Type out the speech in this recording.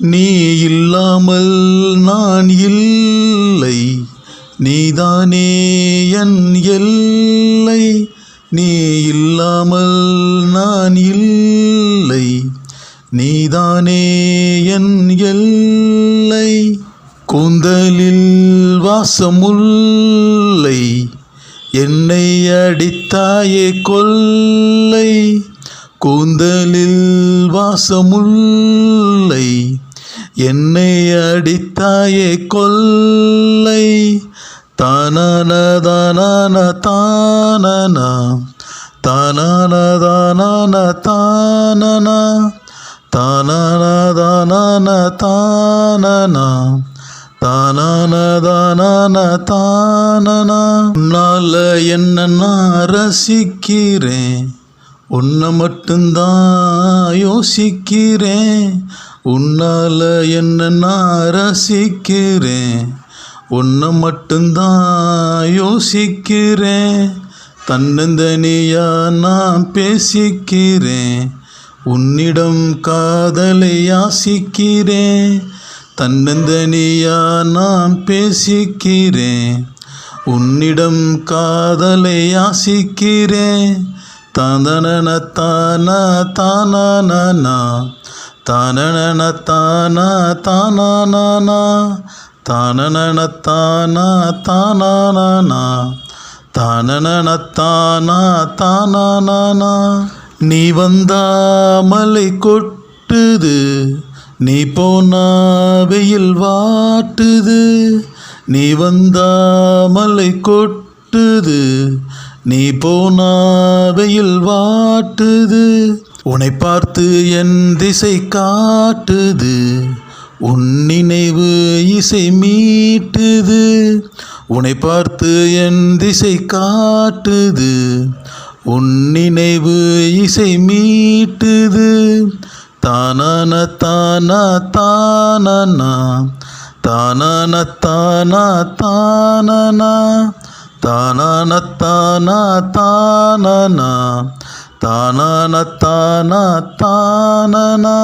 நீ இல்லாமல் நான் இல்லை, நீதானே என் எல்லை. நீ இல்லாமல் நான் இல்லை, நீதானே என் எல்லை. கூந்தலில் வாசமுல்லை, என்னை அடித்தாயே கொல்லை. கூந்தலில் வாசமுல்லை, என்னை அடித்தாயே கொல்லை. தானான தானான தானனா, தானான தானான தானனா, தானான தானான தானனா, தானான தானான தானனா. உன்னால என்ன நான் ரசிக்கிறேன், உன்னை மட்டும்தான் யோசிக்கிறேன். உன்னால என்ன நான் ரசிக்கிறேன், உன்னை மட்டும்தான் யோசிக்கிறேன். தன்னந்தனியா நான் பேசிக்கிறேன், உன்னிடம் காதலை யாசிக்கிறேன். தன்னந்தனியா நான் பேசிக்கிறேன், உன்னிடம் காதலை யாசிக்கிறேன். தானன தானா தானானா, தானன தானா தானானா, தானன தானா தானானா, தானன தானா தானானா. நீ வந்தா மலை கொட்டுது, நீ போனா வெயில் வாட்டுது. நீ வந்தா மலை கொட்டுது, நீ போனா வெயில் வாட்டுது. உன்னை பார்த்து என் திசை காட்டுது, உன் நினைவு இசை மீட்டுது. உன்னை பார்த்து என் திசை காட்டுது, உன் நினைவு இசை மீட்டுது. தானான தானா தானனா, தானான தானா தானனா, தானான தானா தானனா, தானான தானா தானனா.